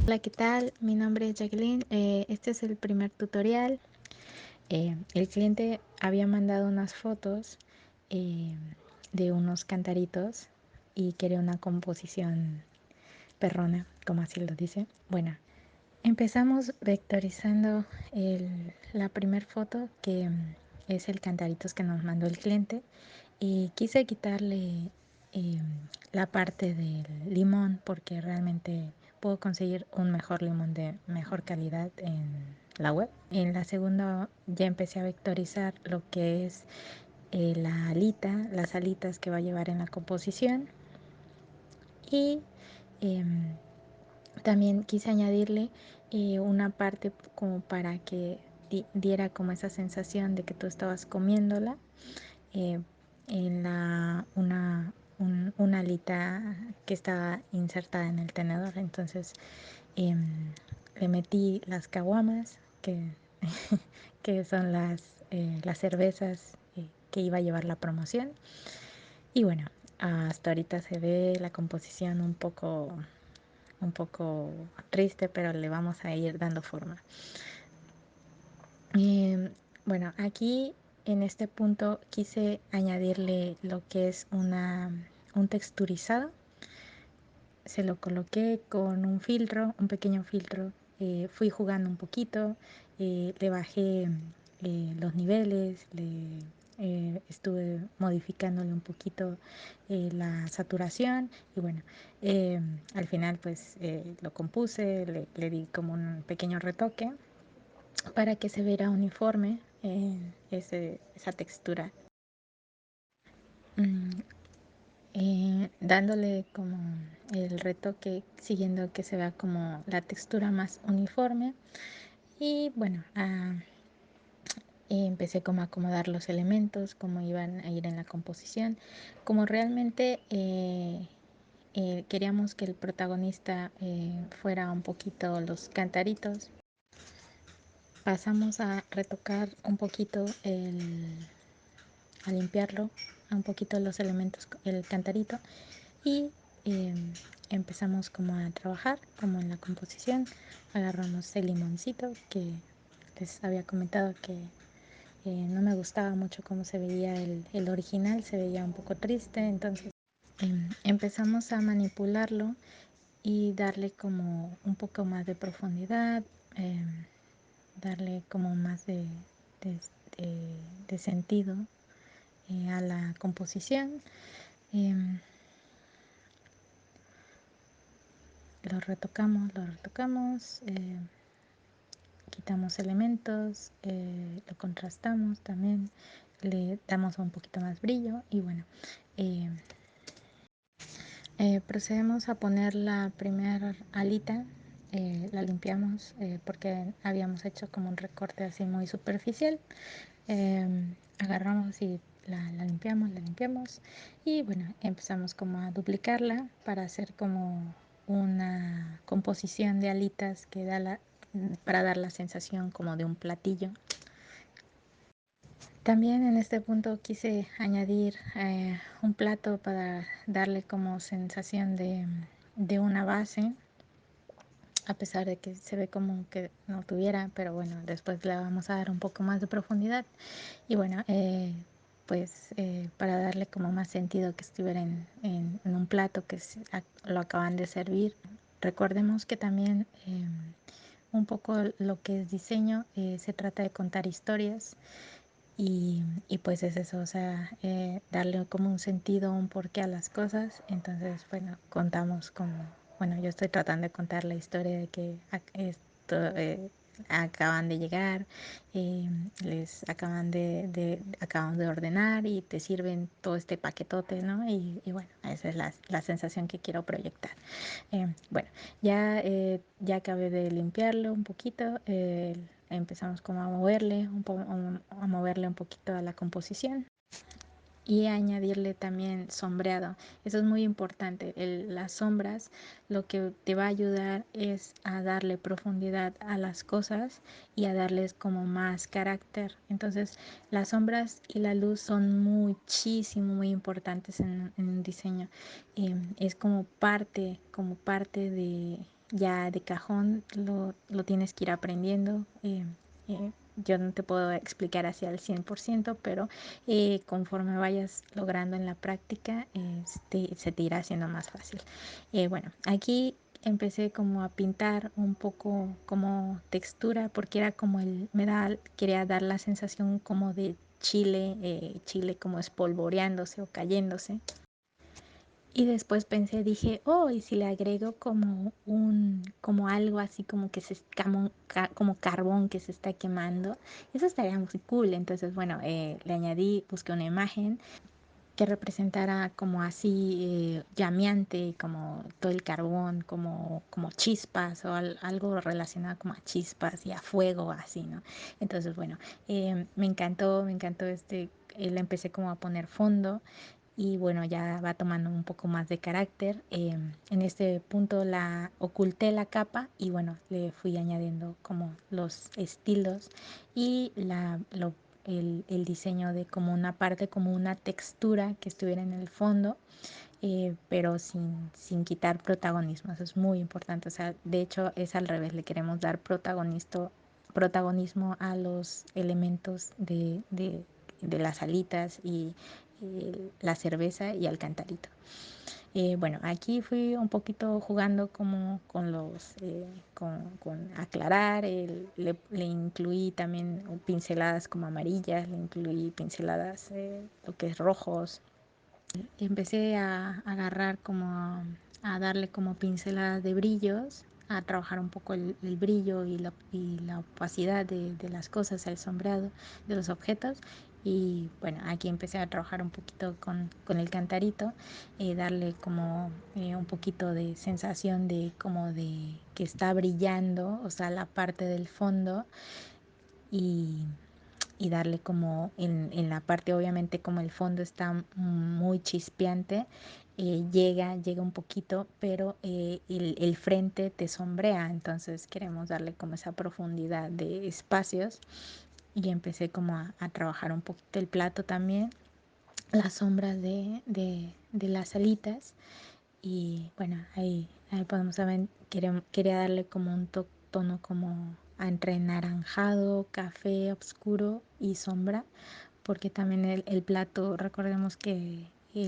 Hola, ¿qué tal? Mi nombre es Jacqueline. Este es el primer tutorial. El cliente había mandado unas fotos eh, de unos cantaritos y quería una composición perrona, como así lo dice. Bueno, empezamos vectorizando la primera foto que es el cantaritos que nos mandó el cliente y quise quitarle eh, la parte del limón porque realmente puedo conseguir un mejor limón de mejor calidad en la web. En la segunda ya empecé a vectorizar lo que es la alita, las alitas que va a llevar en la composición y eh, también quise añadirle una parte como para que diera como esa sensación de que tú estabas comiéndola eh, en una alita que estaba insertada en el tenedor. Entonces eh, le metí las caguamas que son las cervezas que iba a llevar la promoción. Y bueno, hasta ahorita se ve la composición un poco triste, pero le vamos a ir dando forma. Bueno, aquí en este punto quise añadirle lo que es un texturizado. Se lo coloqué con un filtro, un pequeño filtro. Fui jugando un poquito, le bajé los niveles, estuve modificándole un poquito la saturación y bueno, al final pues lo compuse, le di como un pequeño retoque para que se viera uniforme esa textura. Mm, Dándole como el retoque, siguiendo que se vea como la textura más uniforme. Y bueno, empecé como a acomodar los elementos, cómo iban a ir en la composición, como realmente queríamos que el protagonista fuera un poquito los cantaritos. Pasamos a retocar un poquito a limpiarlo, a un poquito los elementos, el cantarito, y eh, empezamos como a trabajar, como en la composición. Agarramos el limoncito que les había comentado que no me gustaba mucho cómo se veía el original, se veía un poco triste, entonces empezamos a manipularlo y darle como un poco más de profundidad, eh, darle como más de, de sentido a la composición. Eh, lo retocamos, quitamos elementos, lo contrastamos también, le damos un poquito más brillo y bueno, eh, procedemos a poner la primera alita, la limpiamos porque habíamos hecho como un recorte así muy superficial. Agarramos y la limpiamos y bueno, empezamos como a duplicarla para hacer como una composición de alitas que para dar la sensación como de un platillo. También en este punto quise añadir un plato para darle como sensación de una base, a pesar de que se ve como que no tuviera, pero bueno, después le vamos a dar un poco más de profundidad. Y bueno, pues para darle como más sentido que estuviera en un plato que lo acaban de servir. Recordemos que también un poco lo que es diseño se trata de contar historias y pues es eso, o sea, darle como un sentido, un porqué a las cosas. Entonces, bueno, contamos como, bueno, yo estoy tratando de contar la historia de que esto acaban de llegar, les acaban de ordenar y te sirven todo este paquetote, ¿no? Y bueno, esa es la sensación que quiero proyectar. Bueno, ya acabé de limpiarlo un poquito, empezamos como a moverle un poquito a la composición y añadirle también sombreado. Eso es muy importante. Las sombras lo que te va a ayudar es a darle profundidad a las cosas y a darles como más carácter. Entonces las sombras y la luz son muchísimo, muy importantes en un diseño. Es como parte ya de cajón lo tienes que ir aprendiendo. Yo no te puedo explicar hacia el 100%, pero conforme vayas logrando en la práctica, se te irá haciendo más fácil. Bueno, aquí empecé como a pintar un poco como textura, porque era como quería dar la sensación como de chile, chile como espolvoreándose o cayéndose. Y después pensé, dije, oh, y si le agrego como algo así como que como carbón que se está quemando, eso estaría muy cool. Entonces, bueno, le añadí, busqué una imagen que representara como así llameante, como todo el carbón, como chispas o algo relacionado como a chispas y a fuego, así, ¿no? Entonces, bueno, me encantó le empecé como a poner fondo y bueno, ya va tomando un poco más de carácter. En este punto la oculté la capa y bueno, le fui añadiendo como los estilos y el diseño de como una parte, como una textura que estuviera en el fondo, pero sin quitar protagonismo. Eso es muy importante. O sea, de hecho es al revés, le queremos dar protagonismo a los elementos de las alitas y la cerveza y al cantarito. Bueno, aquí fui un poquito jugando como con aclarar, le incluí también pinceladas como amarillas, le incluí pinceladas lo que es rojos. Empecé a agarrar a darle como pinceladas de brillos, a trabajar un poco el brillo y la opacidad de las cosas, el sombreado de los objetos. Y bueno, aquí empecé a trabajar un poquito con el cantarito, darle como un poquito de sensación de como de que está brillando, o sea, la parte del fondo y darle como en la parte, obviamente como el fondo está muy chispeante, llega un poquito, pero el frente te sombrea, entonces queremos darle como esa profundidad de espacios y empecé como a trabajar un poquito el plato también, las sombras de las alitas y bueno, ahí podemos ver, quería darle como un tono como entre naranjado, café oscuro y sombra, porque también el plato, recordemos que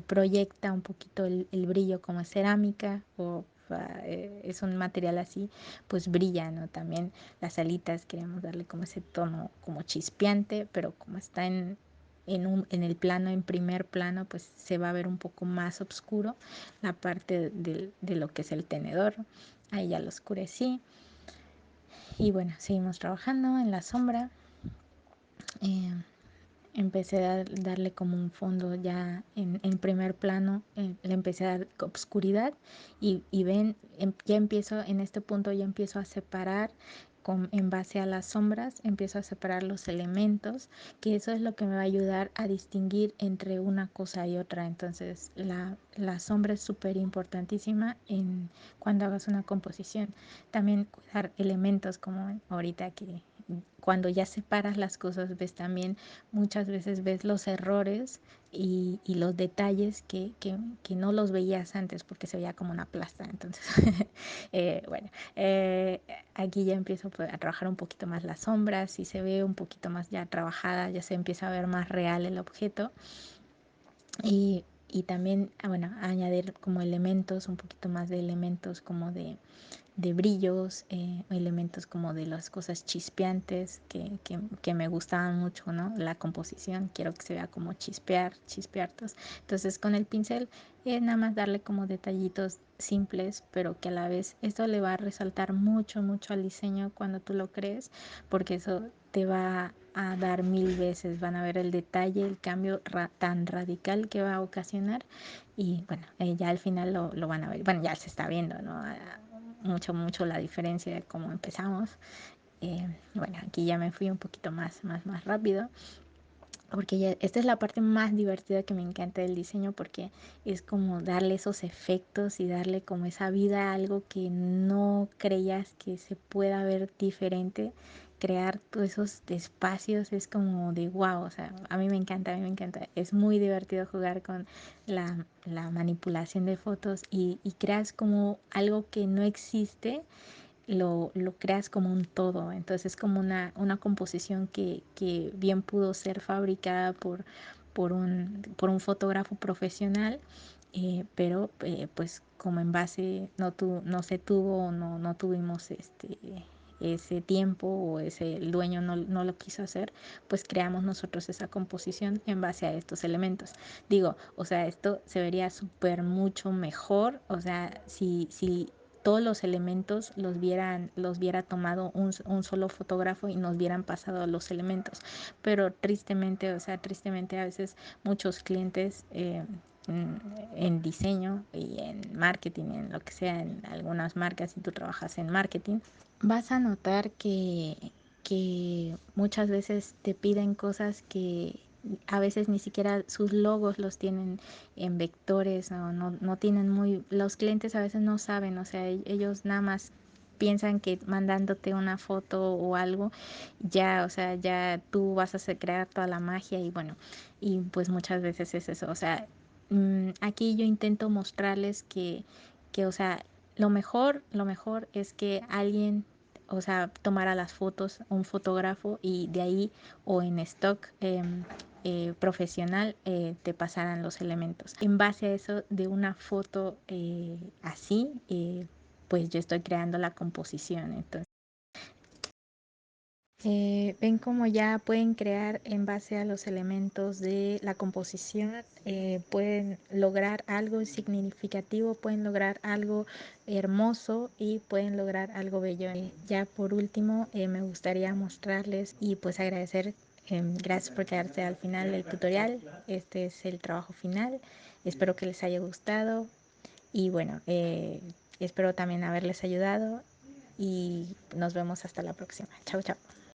proyecta un poquito el brillo como es cerámica o es un material así, pues brilla, ¿no? También las alitas queremos darle como ese tono como chispeante, pero como está en el plano, en primer plano, pues se va a ver un poco más oscuro la parte de lo que es el tenedor. Ahí ya lo oscurecí. Y bueno, seguimos trabajando en la sombra. Eh, Empecé a darle como un fondo ya en primer plano, le empecé a dar obscuridad y ven, ya empiezo, en este punto ya empiezo a separar en base a las sombras, empiezo a separar los elementos, que eso es lo que me va a ayudar a distinguir entre una cosa y otra. Entonces la sombra es súper importantísima cuando hagas una composición. También cuidar elementos como ahorita que cuando ya separas las cosas, ves también, muchas veces ves los errores y los detalles que no los veías antes porque se veía como una plasta. Entonces, bueno, aquí ya empiezo pues, a trabajar un poquito más las sombras y se ve un poquito más ya trabajada, ya se empieza a ver más real el objeto. Y también, bueno, añadir como elementos, un poquito más de elementos como de brillos, elementos como de las cosas chispeantes que me gustaban mucho, ¿no? La composición, quiero que se vea como chispeartos. Entonces con el pincel nada más darle como detallitos simples, pero que a la vez esto le va a resaltar mucho, mucho al diseño cuando tú lo crees, porque eso te va a dar mil veces, van a ver el detalle, el cambio tan radical que va a ocasionar y bueno, ya al final lo van a ver, bueno, ya se está viendo, ¿no? Mucho la diferencia de cómo empezamos. Bueno, aquí ya me fui un poquito más rápido, porque ya, esta es la parte más divertida que me encanta del diseño, porque es como darle esos efectos y darle como esa vida a algo que no creías que se pueda ver diferente crear todos esos espacios es como de wow, o sea, a mí me encanta, a mí me encanta. Es muy divertido jugar con la manipulación de fotos y creas como algo que no existe, lo creas como un todo. Entonces es como una composición que bien pudo ser fabricada por un fotógrafo profesional, pero pues como en base no se tuvo o no tuvimos ese tiempo o el dueño no lo quiso hacer, pues creamos nosotros esa composición en base a estos elementos. Digo, o sea, esto se vería súper mucho mejor, o sea, si todos los elementos los viera tomado un solo fotógrafo y nos vieran pasado los elementos. Pero tristemente, o sea, tristemente a veces muchos clientes en diseño y en marketing, en lo que sea, en algunas marcas, si tú trabajas en marketing, vas a notar que muchas veces te piden cosas que a veces ni siquiera sus logos los tienen en vectores, no tienen muy, los clientes a veces no saben, o sea, ellos nada más piensan que mandándote una foto o algo, ya, o sea, ya tú vas a hacer, crear toda la magia y bueno, y pues muchas veces es eso, o sea, aquí yo intento mostrarles o sea, lo mejor es que alguien, o sea, tomara las fotos, un fotógrafo y de ahí o en stock profesional te pasaran los elementos. En base a eso de una foto así, pues yo estoy creando la composición. Entonces, ven cómo ya pueden crear en base a los elementos de la composición, pueden lograr algo significativo, pueden lograr algo hermoso y pueden lograr algo bello. Ya por último, me gustaría mostrarles y pues agradecer, gracias por quedarse al final del tutorial. Este es el trabajo final, espero que les haya gustado y bueno, espero también haberles ayudado y nos vemos hasta la próxima. Chao, chao.